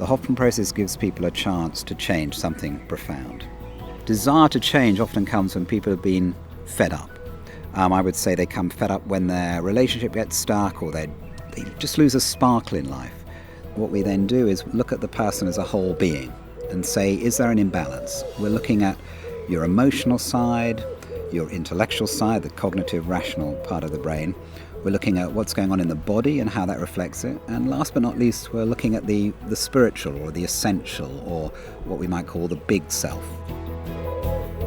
Hoffman Process gives people a chance to change something profound. Desire to change often comes when people have been fed up. I would say they come fed up when their relationship gets stuck or they just lose a sparkle in life. What we then do is look at the person as a whole being and say, is there an imbalance? We're looking at your emotional side, your intellectual side, the cognitive, rational part of the brain. We're looking at what's going on in the body and how that reflects it. And last but not least, we're looking at the spiritual or the essential, or what we might call the big self.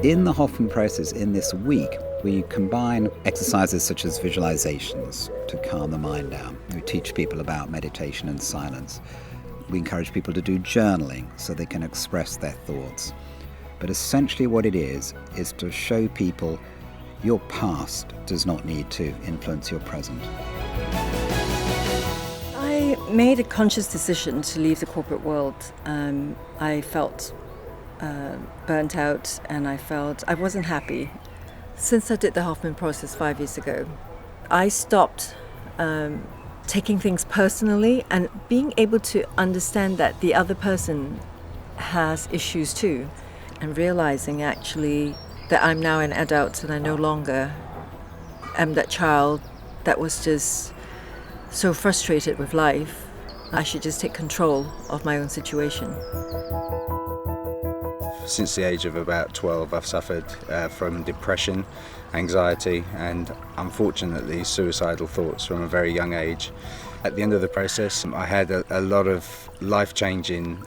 In the Hoffman Process, in this week, we combine exercises such as visualizations to calm the mind down. We teach people about meditation and silence. We encourage people to do journaling so they can express their thoughts. But essentially what it is to show people your past does not need to influence your present. I made a conscious decision to leave the corporate world. I felt burnt out and I felt I wasn't happy. Since I did the Hoffman Process 5 years ago, I stopped taking things personally and being able to understand that the other person has issues too, and realizing actually that I'm now an adult and I no longer am that child that was just so frustrated with life. I should just take control of my own situation. Since the age of about 12, I've suffered from depression, anxiety, and unfortunately suicidal thoughts from a very young age. At the end of the process, I had a lot of life-changing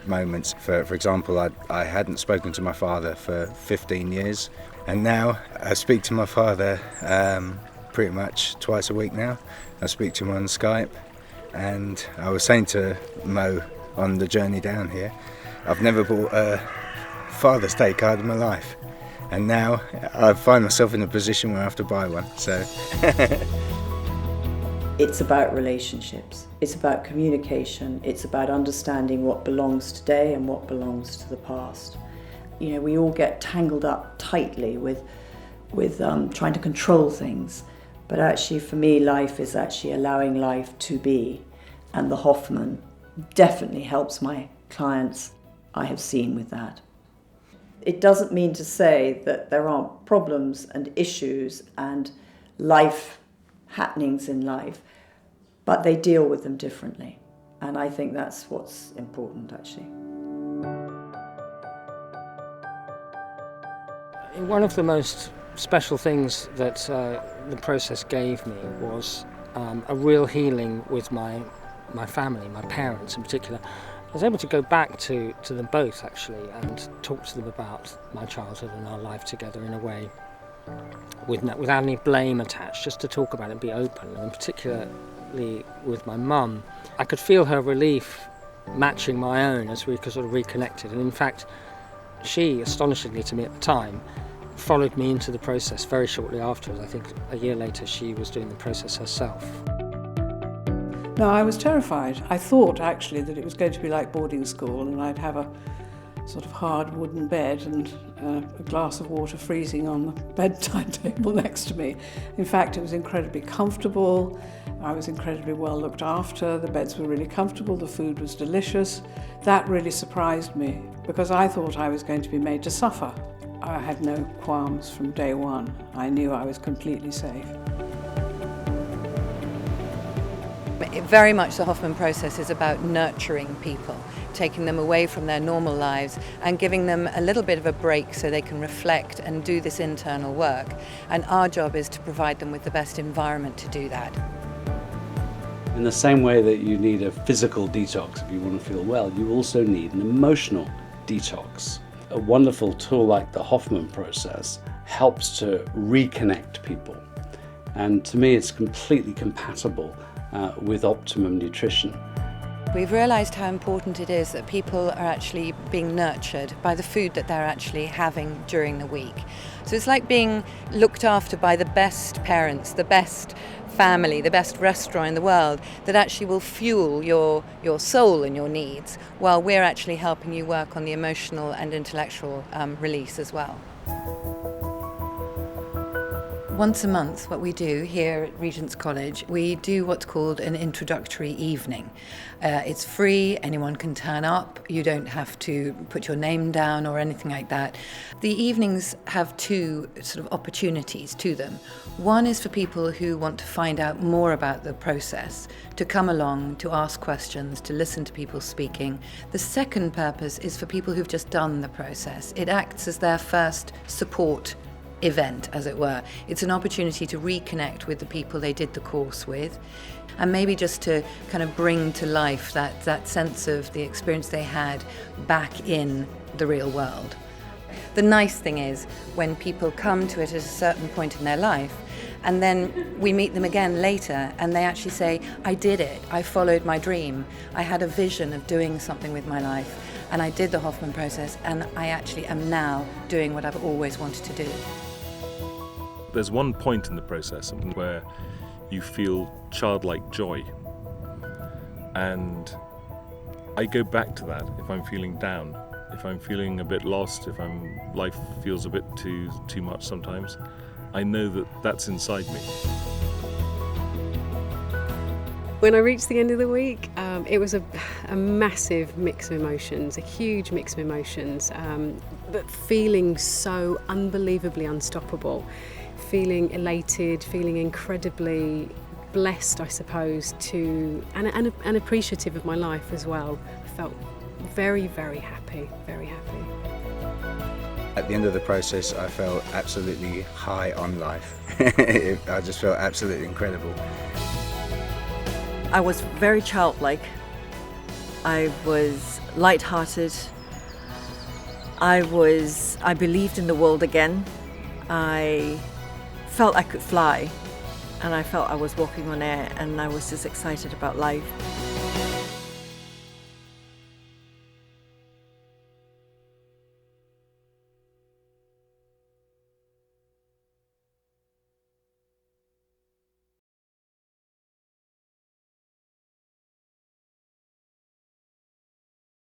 moments. For example, I hadn't spoken to my father for 15 years, and now I speak to my father pretty much twice a week now. I speak to him on Skype, and I was saying to Mo on the journey down here, I've never bought a Father's Day card in my life, and now I find myself in a position where I have to buy one. So. It's about relationships, it's about communication, it's about understanding what belongs today and what belongs to the past. You know, we all get tangled up tightly with trying to control things, but actually for me life is actually allowing life to be, and the Hoffman definitely helps my clients I have seen with that. It doesn't mean to say that there aren't problems and issues and life happenings in life, but they deal with them differently. And I think that's what's important, actually. One of the most special things that the process gave me was a real healing with my family, my parents in particular. I was able to go back to them both, actually, and talk to them about my childhood and our life together in a way without any blame attached, just to talk about it and be open. And particularly with my mum, I could feel her relief matching my own as we sort of reconnected. And in fact, she, astonishingly to me at the time, followed me into the process very shortly afterwards. I think a year later she was doing the process herself. No, I was terrified. I thought actually that it was going to be like boarding school and I'd have a sort of hard wooden bed and a glass of water freezing on the bedside table next to me. In fact, it was incredibly comfortable. I was incredibly well looked after. The beds were really comfortable. The food was delicious. That really surprised me because I thought I was going to be made to suffer. I had no qualms from day one. I knew I was completely safe. Very much the Hoffman Process is about nurturing people, taking them away from their normal lives and giving them a little bit of a break so they can reflect and do this internal work. And our job is to provide them with the best environment to do that. In the same way that you need a physical detox if you want to feel well, you also need an emotional detox. A wonderful tool like the Hoffman Process helps to reconnect people. And to me, it's completely compatible with optimum nutrition. We've realised how important it is that people are actually being nurtured by the food that they're actually having during the week. So it's like being looked after by the best parents, the best family, the best restaurant in the world that actually will fuel your soul and your needs, while we're actually helping you work on the emotional and intellectual release as well. Once a month, what we do here at Regent's College, we do what's called an introductory evening. It's free, anyone can turn up, you don't have to put your name down or anything like that. The evenings have two sort of opportunities to them. One is for people who want to find out more about the process, to come along, to ask questions, to listen to people speaking. The second purpose is for people who've just done the process. It acts as their first support event, as it were. It's an opportunity to reconnect with the people they did the course with, and maybe just to kind of bring to life that sense of the experience they had back in the real world. The nice thing is when people come to it at a certain point in their life, and then we meet them again later and they actually say, I did it, I followed my dream, I had a vision of doing something with my life, and I did the Hoffman process, and I actually am now doing what I've always wanted to do. There's one point in the process where you feel childlike joy, and I go back to that if I'm feeling down, if I'm feeling a bit lost, if life feels a bit too much sometimes. I know that that's inside me. When I reached the end of the week, it was a massive mix of emotions, a huge mix of emotions, but feeling so unbelievably unstoppable, feeling elated, feeling incredibly blessed, I suppose, and appreciative of my life as well. I felt very, very happy, very happy. At the end of the process, I felt absolutely high on life. I just felt absolutely incredible. I was very childlike. I was light-hearted. I believed in the world again. I felt I could fly, and I felt I was walking on air, and I was just excited about life.